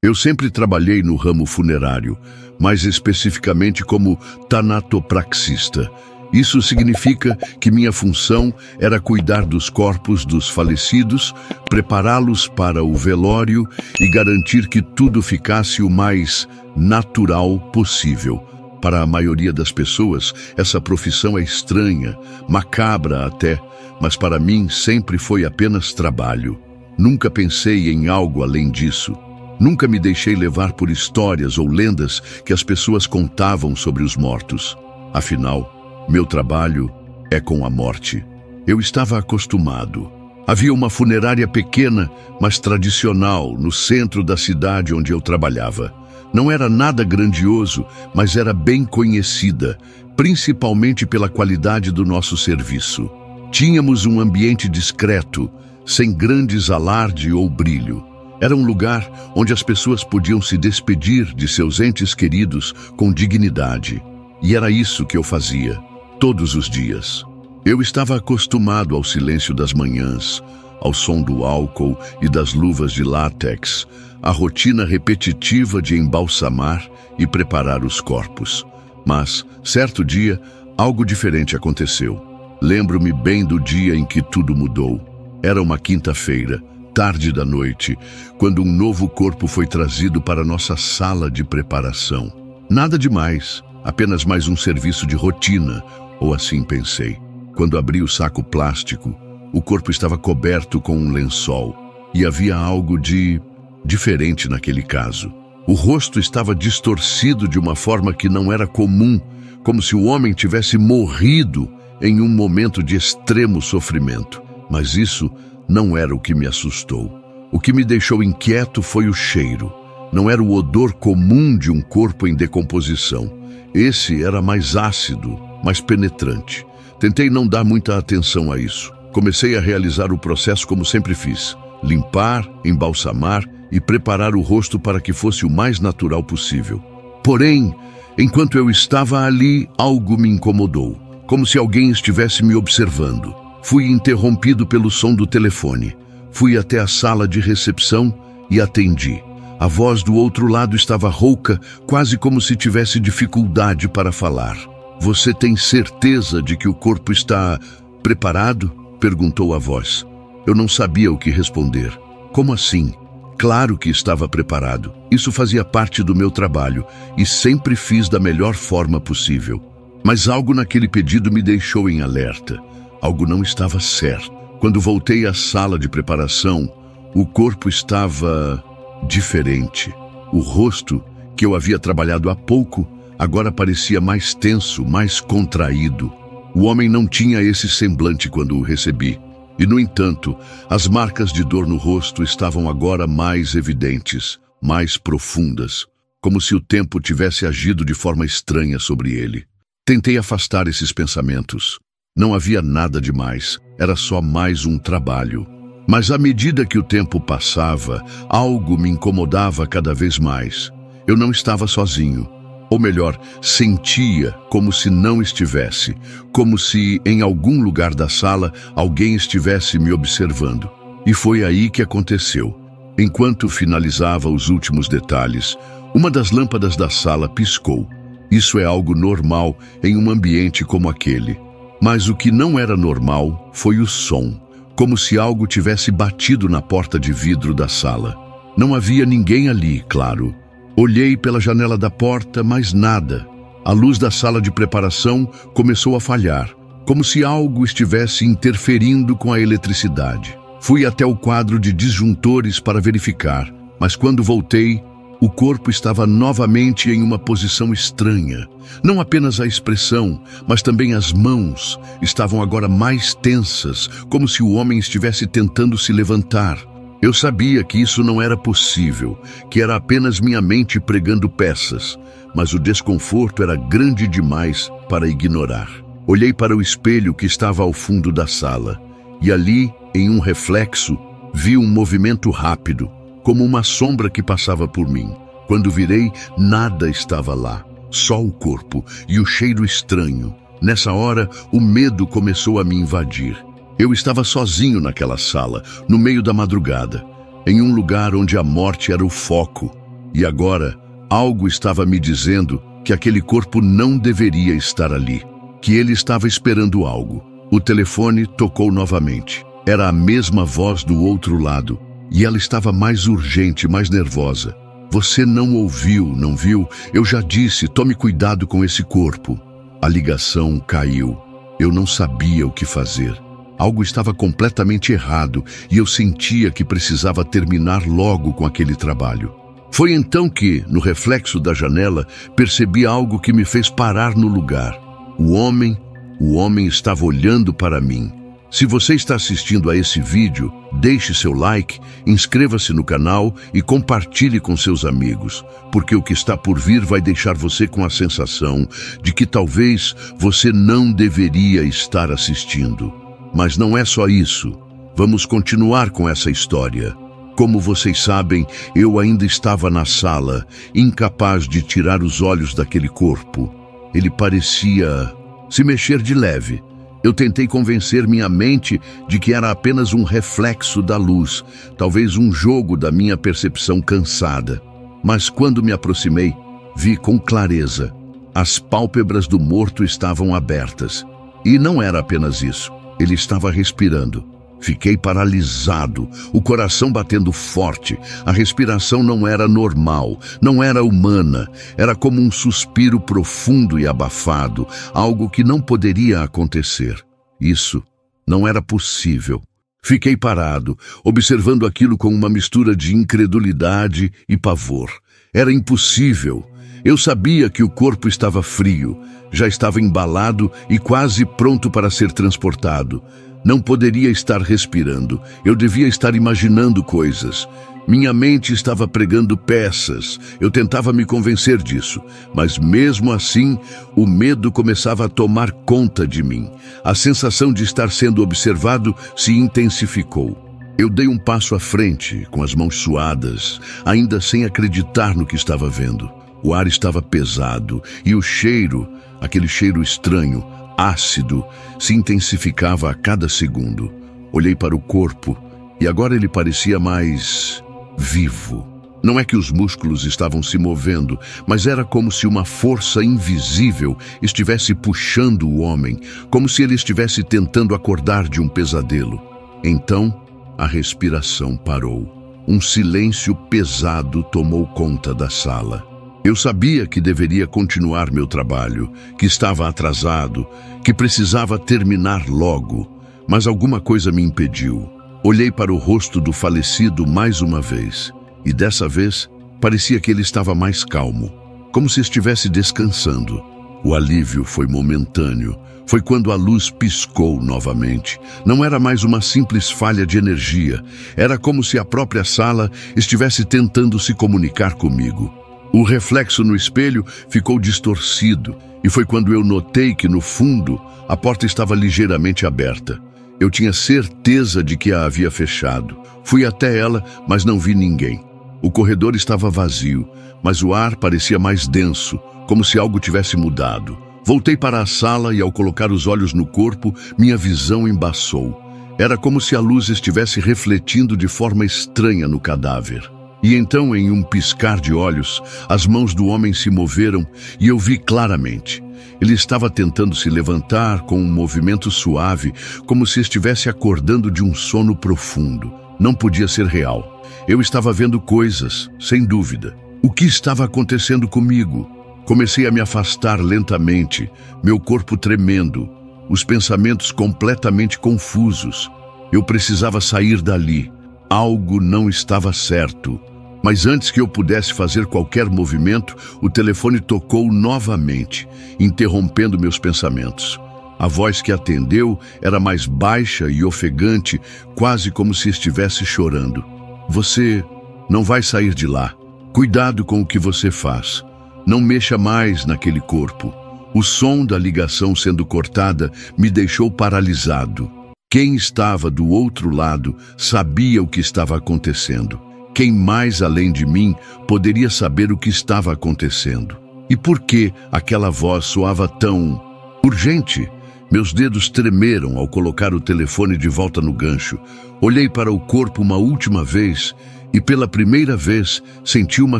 Eu sempre trabalhei no ramo funerário, mais especificamente como tanatopraxista. Isso significa que minha função era cuidar dos corpos dos falecidos, prepará-los para o velório e garantir que tudo ficasse o mais natural possível. Para a maioria das pessoas, essa profissão é estranha, macabra até, mas para mim sempre foi apenas trabalho. Nunca pensei em algo além disso. Nunca me deixei levar por histórias ou lendas que as pessoas contavam sobre os mortos. Afinal, meu trabalho é com a morte. Eu estava acostumado. Havia uma funerária pequena, mas tradicional, no centro da cidade onde eu trabalhava. Não era nada grandioso, mas era bem conhecida, principalmente pela qualidade do nosso serviço. Tínhamos um ambiente discreto, sem grandes alarde ou brilho. Era um lugar onde as pessoas podiam se despedir de seus entes queridos com dignidade. E era isso que eu fazia, todos os dias. Eu estava acostumado ao silêncio das manhãs, ao som do álcool e das luvas de látex, à rotina repetitiva de embalsamar e preparar os corpos. Mas, certo dia, algo diferente aconteceu. Lembro-me bem do dia em que tudo mudou. Era uma quinta-feira, tarde da noite, quando um novo corpo foi trazido para nossa sala de preparação. Nada demais, apenas mais um serviço de rotina, ou assim pensei. Quando abri o saco plástico, o corpo estava coberto com um lençol, e havia algo de diferente naquele caso. O rosto estava distorcido de uma forma que não era comum, como se o homem tivesse morrido em um momento de extremo sofrimento. Mas isso não era o que me assustou. O que me deixou inquieto foi o cheiro. Não era o odor comum de um corpo em decomposição. Esse era mais ácido, mais penetrante. Tentei não dar muita atenção a isso. Comecei a realizar o processo como sempre fiz. Limpar, embalsamar e preparar o rosto para que fosse o mais natural possível. Porém, enquanto eu estava ali, algo me incomodou, como se alguém estivesse me observando. Fui interrompido pelo som do telefone. Fui até a sala de recepção e atendi. A voz do outro lado estava rouca, quase como se tivesse dificuldade para falar. "Você tem certeza de que o corpo está preparado?" perguntou a voz. Eu não sabia o que responder. Como assim? Claro que estava preparado. Isso fazia parte do meu trabalho e sempre fiz da melhor forma possível. Mas algo naquele pedido me deixou em alerta. Algo não estava certo. Quando voltei à sala de preparação, o corpo estava diferente. O rosto, que eu havia trabalhado há pouco, agora parecia mais tenso, mais contraído. O homem não tinha esse semblante quando o recebi. E, no entanto, as marcas de dor no rosto estavam agora mais evidentes, mais profundas, como se o tempo tivesse agido de forma estranha sobre ele. Tentei afastar esses pensamentos. Não havia nada demais, era só mais um trabalho. Mas à medida que o tempo passava, algo me incomodava cada vez mais. Eu não estava sozinho. Ou melhor, sentia como se não estivesse, como se em algum lugar da sala alguém estivesse me observando. E foi aí que aconteceu. Enquanto finalizava os últimos detalhes, uma das lâmpadas da sala piscou. Isso é algo normal em um ambiente como aquele. Mas o que não era normal foi o som, como se algo tivesse batido na porta de vidro da sala. Não havia ninguém ali, claro. Olhei pela janela da porta, mas nada. A luz da sala de preparação começou a falhar, como se algo estivesse interferindo com a eletricidade. Fui até o quadro de disjuntores para verificar, mas quando voltei, o corpo estava novamente em uma posição estranha. Não apenas a expressão, mas também as mãos estavam agora mais tensas, como se o homem estivesse tentando se levantar. Eu sabia que isso não era possível, que era apenas minha mente pregando peças, mas o desconforto era grande demais para ignorar. Olhei para o espelho que estava ao fundo da sala, e ali, em um reflexo, vi um movimento rápido, como uma sombra que passava por mim. Quando virei, nada estava lá, só o corpo e o cheiro estranho. Nessa hora, o medo começou a me invadir. Eu estava sozinho naquela sala, no meio da madrugada, em um lugar onde a morte era o foco. E agora, algo estava me dizendo que aquele corpo não deveria estar ali, que ele estava esperando algo. O telefone tocou novamente. Era a mesma voz do outro lado, e ela estava mais urgente, mais nervosa. Você não ouviu, não viu? Eu já disse, tome cuidado com esse corpo. A ligação caiu. Eu não sabia o que fazer. Algo estava completamente errado e eu sentia que precisava terminar logo com aquele trabalho. Foi então que, no reflexo da janela, percebi algo que me fez parar no lugar. O homem estava olhando para mim. Se você está assistindo a esse vídeo, deixe seu like, inscreva-se no canal e compartilhe com seus amigos, porque o que está por vir vai deixar você com a sensação de que talvez você não deveria estar assistindo. Mas não é só isso. Vamos continuar com essa história. Como vocês sabem, eu ainda estava na sala, incapaz de tirar os olhos daquele corpo. Ele parecia se mexer de leve. Eu tentei convencer minha mente de que era apenas um reflexo da luz, talvez um jogo da minha percepção cansada. Mas quando me aproximei, vi com clareza. As pálpebras do morto estavam abertas. E não era apenas isso. Ele estava respirando. Fiquei paralisado, o coração batendo forte. A respiração não era normal, não era humana. Era como um suspiro profundo e abafado, algo que não poderia acontecer. Isso não era possível. Fiquei parado, observando aquilo com uma mistura de incredulidade e pavor. Era impossível. Eu sabia que o corpo estava frio, já estava embalado e quase pronto para ser transportado. Não poderia estar respirando, eu devia estar imaginando coisas. Minha mente estava pregando peças, eu tentava me convencer disso, mas mesmo assim, o medo começava a tomar conta de mim. A sensação de estar sendo observado se intensificou. Eu dei um passo à frente, com as mãos suadas, ainda sem acreditar no que estava vendo. O ar estava pesado e o cheiro, aquele cheiro estranho, ácido, se intensificava a cada segundo. Olhei para o corpo e agora ele parecia mais vivo. Não é que os músculos estavam se movendo, mas era como se uma força invisível estivesse puxando o homem, como se ele estivesse tentando acordar de um pesadelo. Então, a respiração parou. Um silêncio pesado tomou conta da sala. Eu sabia que deveria continuar meu trabalho, que estava atrasado, que precisava terminar logo, mas alguma coisa me impediu. Olhei para o rosto do falecido mais uma vez, e dessa vez parecia que ele estava mais calmo, como se estivesse descansando. O alívio foi momentâneo. Foi quando a luz piscou novamente. Não era mais uma simples falha de energia. Era como se a própria sala estivesse tentando se comunicar comigo. O reflexo no espelho ficou distorcido e foi quando eu notei que, no fundo, a porta estava ligeiramente aberta. Eu tinha certeza de que a havia fechado. Fui até ela, mas não vi ninguém. O corredor estava vazio, mas o ar parecia mais denso, como se algo tivesse mudado. Voltei para a sala e, ao colocar os olhos no corpo, minha visão embaçou. Era como se a luz estivesse refletindo de forma estranha no cadáver. E então, em um piscar de olhos, as mãos do homem se moveram e eu vi claramente. Ele estava tentando se levantar com um movimento suave, como se estivesse acordando de um sono profundo. Não podia ser real. Eu estava vendo coisas, sem dúvida. O que estava acontecendo comigo? Comecei a me afastar lentamente, meu corpo tremendo, os pensamentos completamente confusos. Eu precisava sair dali. Algo não estava certo. Mas antes que eu pudesse fazer qualquer movimento, o telefone tocou novamente, interrompendo meus pensamentos. A voz que atendeu era mais baixa e ofegante, quase como se estivesse chorando. Você não vai sair de lá. Cuidado com o que você faz. Não mexa mais naquele corpo. O som da ligação sendo cortada me deixou paralisado. Quem estava do outro lado sabia o que estava acontecendo. Quem mais além de mim poderia saber o que estava acontecendo? E por que aquela voz soava tão urgente? Meus dedos tremeram ao colocar o telefone de volta no gancho. Olhei para o corpo uma última vez e pela primeira vez senti uma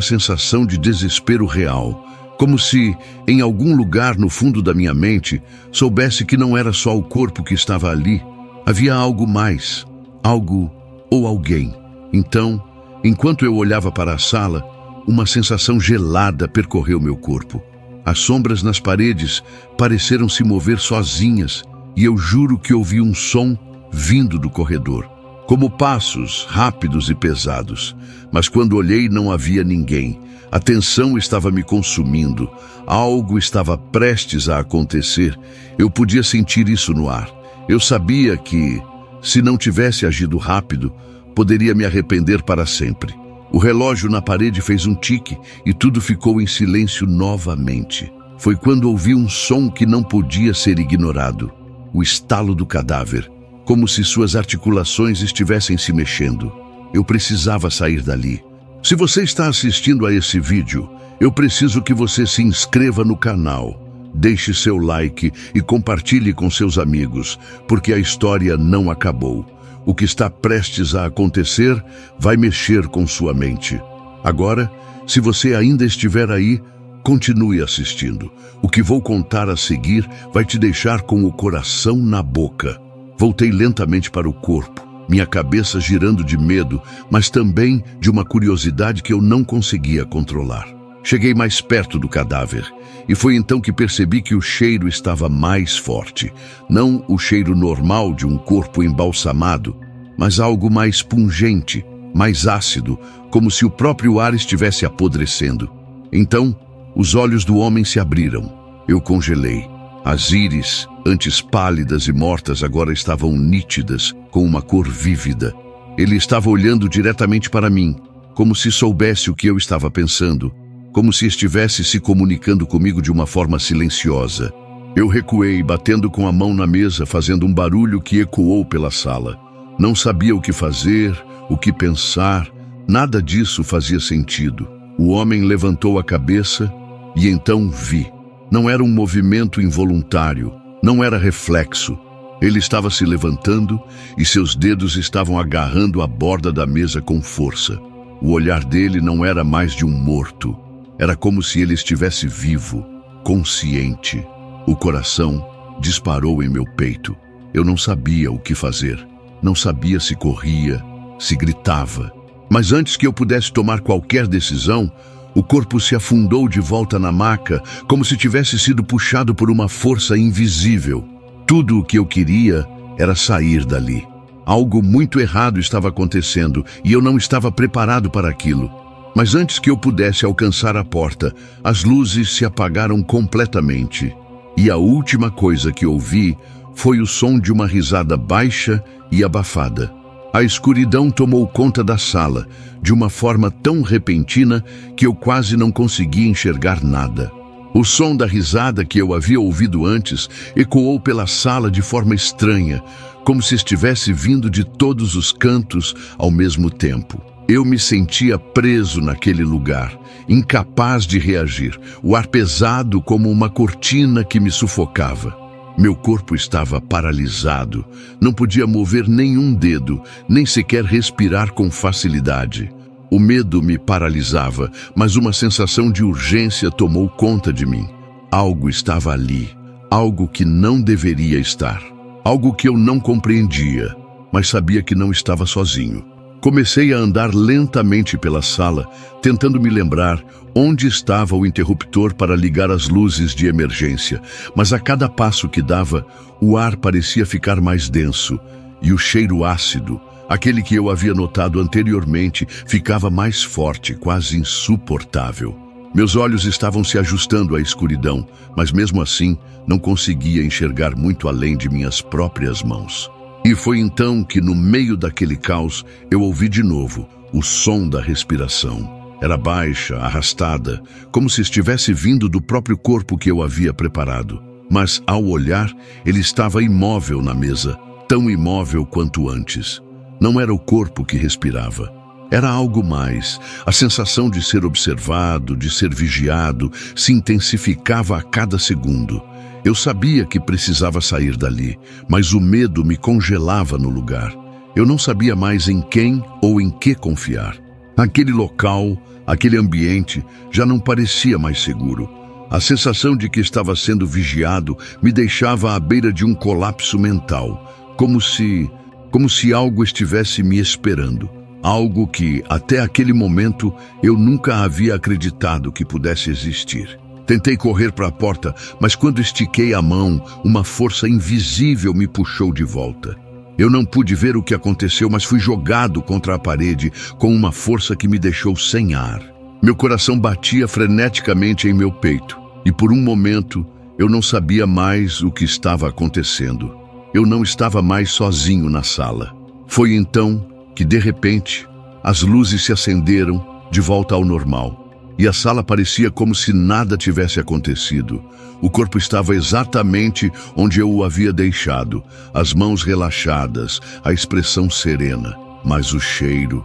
sensação de desespero real, como se, em algum lugar no fundo da minha mente, soubesse que não era só o corpo que estava ali. Havia algo mais, algo ou alguém. Então, enquanto eu olhava para a sala, uma sensação gelada percorreu meu corpo. As sombras nas paredes pareceram se mover sozinhas e eu juro que ouvi um som vindo do corredor, como passos rápidos e pesados. Mas quando olhei não havia ninguém. A tensão estava me consumindo. Algo estava prestes a acontecer. Eu podia sentir isso no ar. Eu sabia que, se não tivesse agido rápido, poderia me arrepender para sempre. O relógio na parede fez um tique e tudo ficou em silêncio novamente. Foi quando ouvi um som que não podia ser ignorado. O estalo do cadáver, como se suas articulações estivessem se mexendo. Eu precisava sair dali. Se você está assistindo a esse vídeo, eu preciso que você se inscreva no canal, deixe seu like e compartilhe com seus amigos, porque a história não acabou. O que está prestes a acontecer vai mexer com sua mente. Agora, se você ainda estiver aí, continue assistindo. O que vou contar a seguir vai te deixar com o coração na boca. Voltei lentamente para o corpo, minha cabeça girando de medo, mas também de uma curiosidade que eu não conseguia controlar. Cheguei mais perto do cadáver e foi então que percebi que o cheiro estava mais forte. Não o cheiro normal de um corpo embalsamado, mas algo mais pungente, mais ácido, como se o próprio ar estivesse apodrecendo. Então, os olhos do homem se abriram. Eu congelei. As íris, antes pálidas e mortas, agora estavam nítidas, com uma cor vívida. Ele estava olhando diretamente para mim, como se soubesse o que eu estava pensando, como se estivesse se comunicando comigo de uma forma silenciosa. Eu recuei, batendo com a mão na mesa, fazendo um barulho que ecoou pela sala. Não sabia o que fazer, o que pensar, nada disso fazia sentido. O homem levantou a cabeça e então vi. Não era um movimento involuntário, não era reflexo. Ele estava se levantando e seus dedos estavam agarrando a borda da mesa com força. O olhar dele não era mais de um morto. Era como se ele estivesse vivo, consciente. O coração disparou em meu peito. Eu não sabia o que fazer. Não sabia se corria, se gritava. Mas antes que eu pudesse tomar qualquer decisão, o corpo se afundou de volta na maca, como se tivesse sido puxado por uma força invisível. Tudo o que eu queria era sair dali. Algo muito errado estava acontecendo e eu não estava preparado para aquilo. Mas antes que eu pudesse alcançar a porta, as luzes se apagaram completamente. E a última coisa que ouvi foi o som de uma risada baixa e abafada. A escuridão tomou conta da sala, de uma forma tão repentina que eu quase não conseguia enxergar nada. O som da risada que eu havia ouvido antes ecoou pela sala de forma estranha, como se estivesse vindo de todos os cantos ao mesmo tempo. Eu me sentia preso naquele lugar, incapaz de reagir, o ar pesado como uma cortina que me sufocava. Meu corpo estava paralisado, não podia mover nenhum dedo, nem sequer respirar com facilidade. O medo me paralisava, mas uma sensação de urgência tomou conta de mim. Algo estava ali, algo que não deveria estar, algo que eu não compreendia, mas sabia que não estava sozinho. Comecei a andar lentamente pela sala, tentando me lembrar onde estava o interruptor para ligar as luzes de emergência, mas a cada passo que dava, o ar parecia ficar mais denso e o cheiro ácido, aquele que eu havia notado anteriormente, ficava mais forte, quase insuportável. Meus olhos estavam se ajustando à escuridão, mas mesmo assim não conseguia enxergar muito além de minhas próprias mãos. E foi então que, no meio daquele caos, eu ouvi de novo o som da respiração. Era baixa, arrastada, como se estivesse vindo do próprio corpo que eu havia preparado. Mas, ao olhar, ele estava imóvel na mesa, tão imóvel quanto antes. Não era o corpo que respirava. Era algo mais. A sensação de ser observado, de ser vigiado, se intensificava a cada segundo. Eu sabia que precisava sair dali, mas o medo me congelava no lugar. Eu não sabia mais em quem ou em que confiar. Aquele local, aquele ambiente, já não parecia mais seguro. A sensação de que estava sendo vigiado me deixava à beira de um colapso mental, como se algo estivesse me esperando. Algo que, até aquele momento, eu nunca havia acreditado que pudesse existir. Tentei correr para a porta, mas quando estiquei a mão, uma força invisível me puxou de volta. Eu não pude ver o que aconteceu, mas fui jogado contra a parede com uma força que me deixou sem ar. Meu coração batia freneticamente em meu peito, e por um momento eu não sabia mais o que estava acontecendo. Eu não estava mais sozinho na sala. Foi então que, de repente, as luzes se acenderam de volta ao normal. E a sala parecia como se nada tivesse acontecido. O corpo estava exatamente onde eu o havia deixado, as mãos relaxadas, a expressão serena. Mas o cheiro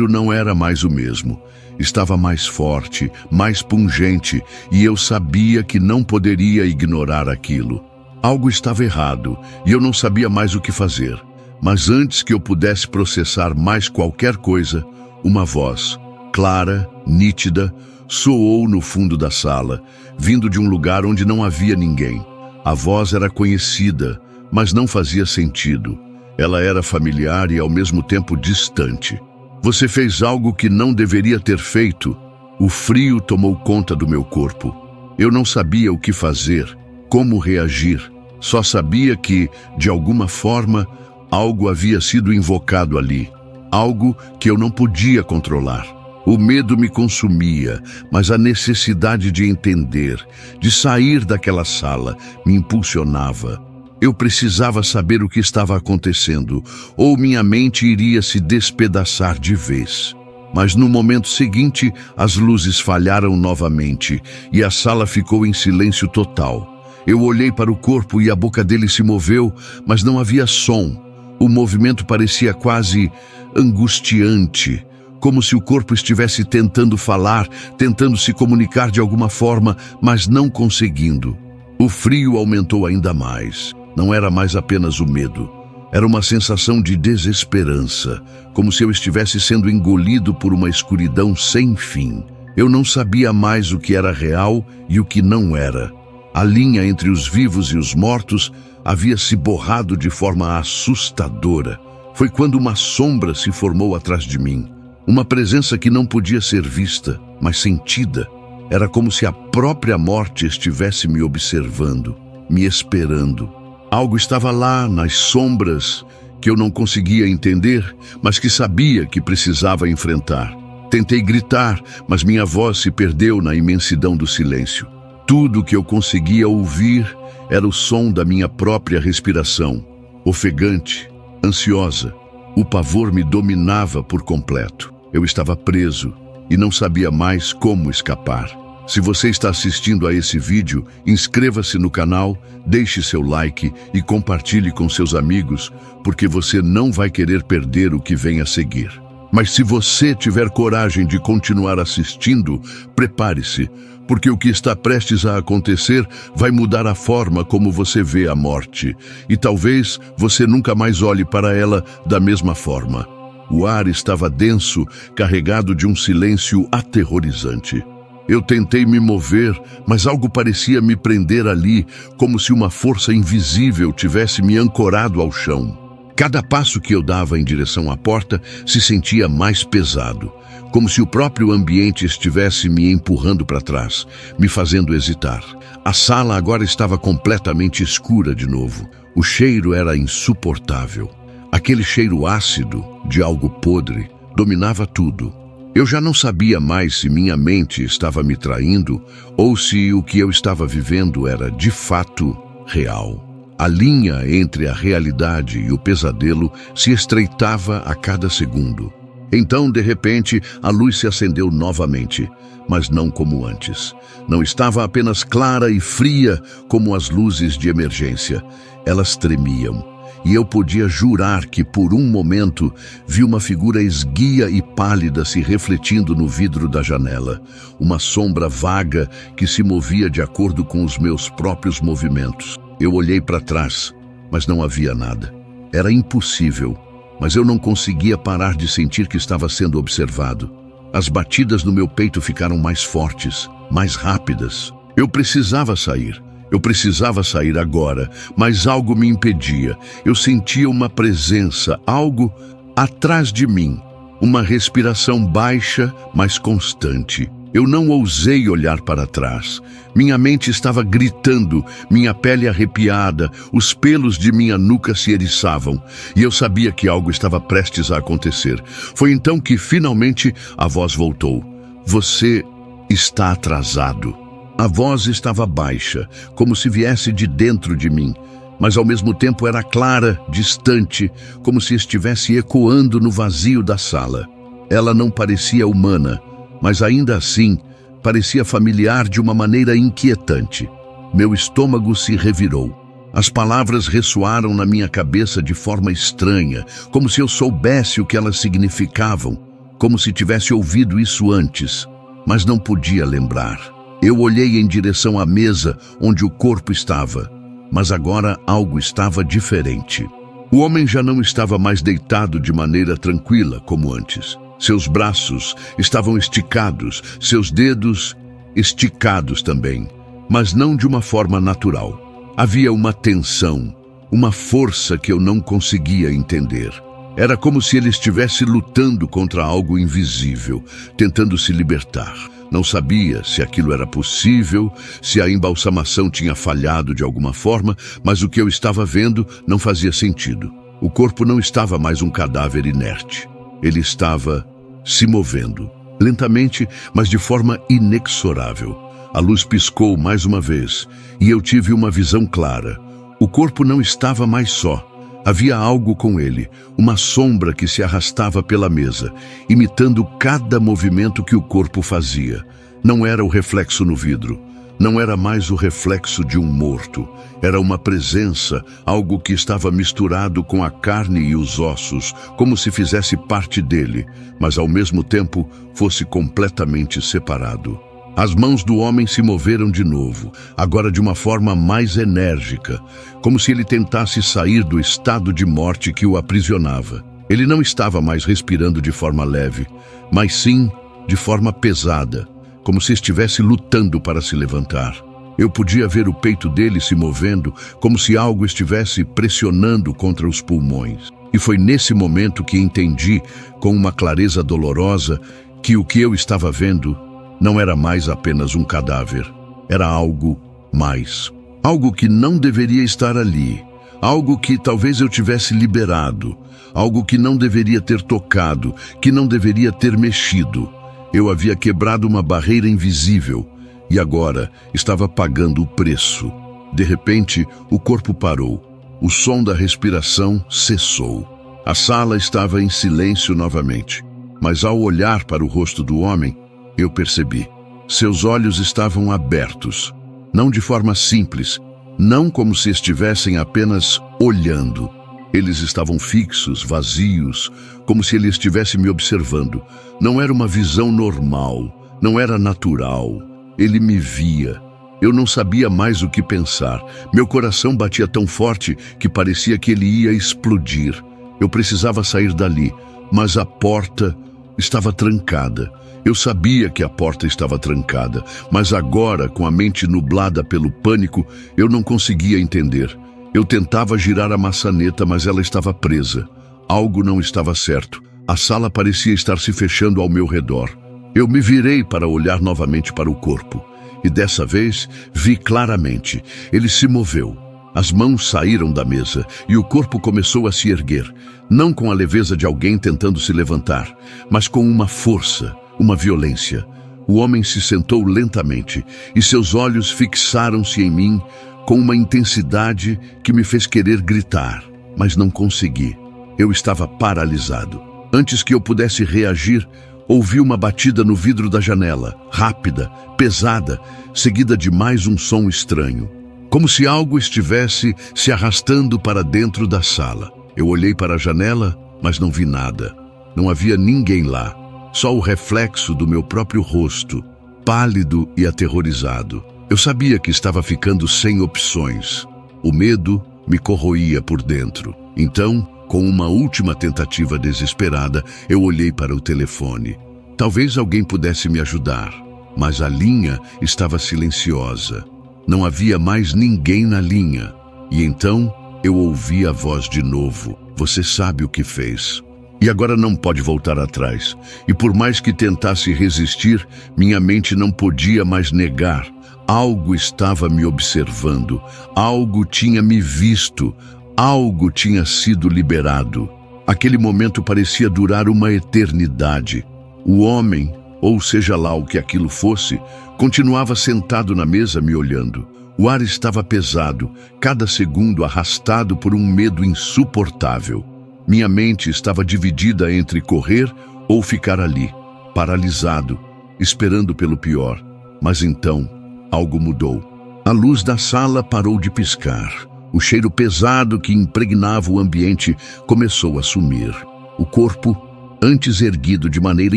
não era mais o mesmo. Estava mais forte, mais pungente, e eu sabia que não poderia ignorar aquilo. Algo estava errado, e eu não sabia mais o que fazer. Mas antes que eu pudesse processar mais qualquer coisa, uma voz, clara, nítida, soou no fundo da sala, vindo de um lugar onde não havia ninguém. A voz era conhecida, mas não fazia sentido. Ela era familiar e ao mesmo tempo distante. Você fez algo que não deveria ter feito. O frio tomou conta do meu corpo. Eu não sabia o que fazer, como reagir. Só sabia que, de alguma forma, algo havia sido invocado ali. Algo que eu não podia controlar. O medo me consumia, mas a necessidade de entender, de sair daquela sala, me impulsionava. Eu precisava saber o que estava acontecendo, ou minha mente iria se despedaçar de vez. Mas no momento seguinte, as luzes falharam novamente, e a sala ficou em silêncio total. Eu olhei para o corpo e a boca dele se moveu, mas não havia som. O movimento parecia quase angustiante, como se o corpo estivesse tentando falar, tentando se comunicar de alguma forma, mas não conseguindo. O frio aumentou ainda mais. Não era mais apenas o medo. Era uma sensação de desesperança, como se eu estivesse sendo engolido por uma escuridão sem fim. Eu não sabia mais o que era real e o que não era. A linha entre os vivos e os mortos havia se borrado de forma assustadora. Foi quando uma sombra se formou atrás de mim. Uma presença que não podia ser vista, mas sentida. Era como se a própria morte estivesse me observando, me esperando. Algo estava lá, nas sombras, que eu não conseguia entender, mas que sabia que precisava enfrentar. Tentei gritar, mas minha voz se perdeu na imensidão do silêncio. Tudo que eu conseguia ouvir era o som da minha própria respiração, ofegante, ansiosa. O pavor me dominava por completo. Eu estava preso e não sabia mais como escapar. Se você está assistindo a esse vídeo, inscreva-se no canal, deixe seu like e compartilhe com seus amigos, porque você não vai querer perder o que vem a seguir. Mas se você tiver coragem de continuar assistindo, prepare-se, porque o que está prestes a acontecer vai mudar a forma como você vê a morte, e talvez você nunca mais olhe para ela da mesma forma. O ar estava denso, carregado de um silêncio aterrorizante. Eu tentei me mover, mas algo parecia me prender ali, como se uma força invisível tivesse me ancorado ao chão. Cada passo que eu dava em direção à porta se sentia mais pesado, como se o próprio ambiente estivesse me empurrando para trás, me fazendo hesitar. A sala agora estava completamente escura de novo. O cheiro era insuportável. Aquele cheiro ácido de algo podre dominava tudo. Eu já não sabia mais se minha mente estava me traindo ou se o que eu estava vivendo era de fato real. A linha entre a realidade e o pesadelo se estreitava a cada segundo. Então, de repente, a luz se acendeu novamente, mas não como antes. Não estava apenas clara e fria como as luzes de emergência. Elas tremiam. E eu podia jurar que, por um momento, vi uma figura esguia e pálida se refletindo no vidro da janela. Uma sombra vaga que se movia de acordo com os meus próprios movimentos. Eu olhei para trás, mas não havia nada. Era impossível. mas eu não conseguia parar de sentir que estava sendo observado. As batidas no meu peito ficaram mais fortes, mais rápidas. Eu precisava sair. Eu precisava sair agora, mas algo me impedia. Eu sentia uma presença, algo atrás de mim. Uma respiração baixa, mas constante. Eu não ousei olhar para trás. Minha mente estava gritando, minha pele arrepiada, os pelos de minha nuca se eriçavam, e eu sabia que algo estava prestes a acontecer. Foi então que, finalmente, a voz voltou. Você está atrasado. A voz estava baixa, como se viesse de dentro de mim, mas ao mesmo tempo era clara, distante, como se estivesse ecoando no vazio da sala. Ela não parecia humana, mas ainda assim parecia familiar de uma maneira inquietante. Meu estômago se revirou. As palavras ressoaram na minha cabeça de forma estranha, como se eu soubesse o que elas significavam, como se tivesse ouvido isso antes, mas não podia lembrar. Eu olhei em direção à mesa onde o corpo estava, mas agora algo estava diferente. O homem já não estava mais deitado de maneira tranquila como antes. Seus braços estavam esticados, seus dedos esticados também, mas não de uma forma natural. Havia uma tensão, uma força que eu não conseguia entender. Era como se ele estivesse lutando contra algo invisível, tentando se libertar. Não sabia se aquilo era possível, se a embalsamação tinha falhado de alguma forma, mas o que eu estava vendo não fazia sentido. O corpo não estava mais um cadáver inerte. Ele estava se movendo, lentamente, mas de forma inexorável. A luz piscou mais uma vez, e eu tive uma visão clara. O corpo não estava mais só. Havia algo com ele, uma sombra que se arrastava pela mesa, imitando cada movimento que o corpo fazia. Não era o reflexo no vidro, não era mais o reflexo de um morto. Era uma presença, algo que estava misturado com a carne e os ossos, como se fizesse parte dele, mas ao mesmo tempo fosse completamente separado. As mãos do homem se moveram de novo, agora de uma forma mais enérgica, como se ele tentasse sair do estado de morte que o aprisionava. Ele não estava mais respirando de forma leve, mas sim de forma pesada, como se estivesse lutando para se levantar. Eu podia ver o peito dele se movendo, como se algo estivesse pressionando contra os pulmões. E foi nesse momento que entendi, com uma clareza dolorosa, que o que eu estava vendo não era mais apenas um cadáver, era algo mais. Algo que não deveria estar ali, algo que talvez eu tivesse liberado, algo que não deveria ter tocado, que não deveria ter mexido. Eu havia quebrado uma barreira invisível e agora estava pagando o preço. De repente, o corpo parou. O som da respiração cessou. A sala estava em silêncio novamente, mas ao olhar para o rosto do homem, eu percebi. Seus olhos estavam abertos, não de forma simples, não como se estivessem apenas olhando. Eles estavam fixos, vazios, como se ele estivesse me observando. Não era uma visão normal, não era natural. Ele me via. Eu não sabia mais o que pensar. Meu coração batia tão forte que parecia que ele ia explodir. Eu precisava sair dali, mas a porta estava trancada. Eu sabia que a porta estava trancada, mas agora, com a mente nublada pelo pânico, eu não conseguia entender. Eu tentava girar a maçaneta, mas ela estava presa. Algo não estava certo. A sala parecia estar se fechando ao meu redor. Eu me virei para olhar novamente para o corpo. E dessa vez, vi claramente. Ele se moveu. As mãos saíram da mesa e o corpo começou a se erguer. Não com a leveza de alguém tentando se levantar, mas com uma força, uma violência. O homem se sentou lentamente e seus olhos fixaram-se em mim com uma intensidade que me fez querer gritar, mas não consegui. Eu estava paralisado. Antes que eu pudesse reagir, ouvi uma batida no vidro da janela, rápida, pesada, seguida de mais um som estranho, como se algo estivesse se arrastando para dentro da sala. Eu olhei para a janela, mas não vi nada. Não havia ninguém lá, só o reflexo do meu próprio rosto, pálido e aterrorizado. Eu sabia que estava ficando sem opções. O medo me corroía por dentro. Então, Com uma última tentativa desesperada, eu olhei para o telefone. Talvez alguém pudesse me ajudar, mas a linha estava silenciosa. Não havia mais ninguém na linha. E então eu ouvi a voz de novo. Você sabe o que fez. E agora não pode voltar atrás. E por mais que tentasse resistir, minha mente não podia mais negar. Algo estava me observando. Algo tinha me visto. Algo tinha sido liberado. Aquele momento parecia durar uma eternidade. O homem, ou seja lá o que aquilo fosse, continuava sentado na mesa me olhando. O ar estava pesado, cada segundo arrastado por um medo insuportável. Minha mente estava dividida entre correr ou ficar ali, paralisado, esperando pelo pior. Mas então, algo mudou. A luz da sala parou de piscar. O cheiro pesado que impregnava o ambiente começou a sumir. O corpo, antes erguido de maneira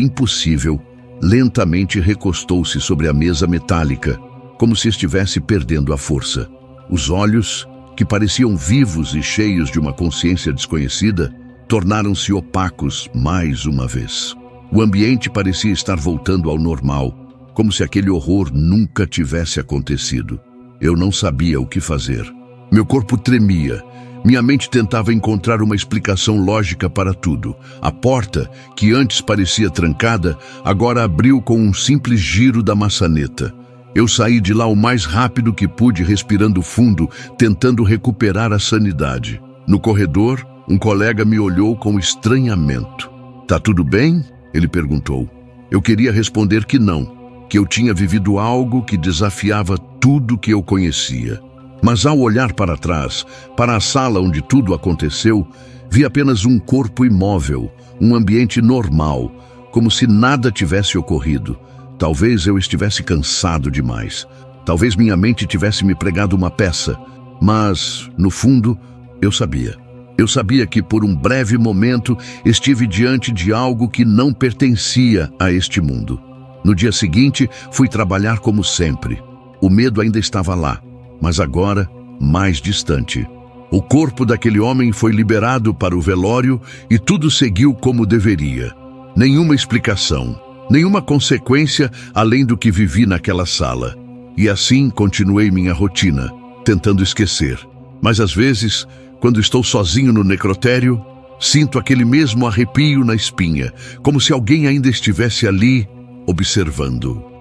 impossível, lentamente recostou-se sobre a mesa metálica, como se estivesse perdendo a força. Os olhos, que pareciam vivos e cheios de uma consciência desconhecida, tornaram-se opacos mais uma vez. O ambiente parecia estar voltando ao normal, como se aquele horror nunca tivesse acontecido. Eu não sabia o que fazer. Meu corpo tremia. Minha mente tentava encontrar uma explicação lógica para tudo. A porta, que antes parecia trancada, agora abriu com um simples giro da maçaneta. Eu saí de lá o mais rápido que pude, respirando fundo, tentando recuperar a sanidade. No corredor, um colega me olhou com estranhamento. "Tá tudo bem?" ele perguntou. Eu queria responder que não, que eu tinha vivido algo que desafiava tudo que eu conhecia. Mas ao olhar para trás, para a sala onde tudo aconteceu, vi apenas um corpo imóvel, um ambiente normal, como se nada tivesse ocorrido. Talvez eu estivesse cansado demais. Talvez minha mente tivesse me pregado uma peça. Mas, no fundo, eu sabia. Eu sabia que por um breve momento estive diante de algo que não pertencia a este mundo. No dia seguinte, fui trabalhar como sempre. O medo ainda estava lá, mas agora mais distante. O corpo daquele homem foi liberado para o velório e tudo seguiu como deveria. Nenhuma explicação, nenhuma consequência além do que vivi naquela sala. E assim continuei minha rotina, tentando esquecer. Mas às vezes, quando estou sozinho no necrotério, sinto aquele mesmo arrepio na espinha, como se alguém ainda estivesse ali observando.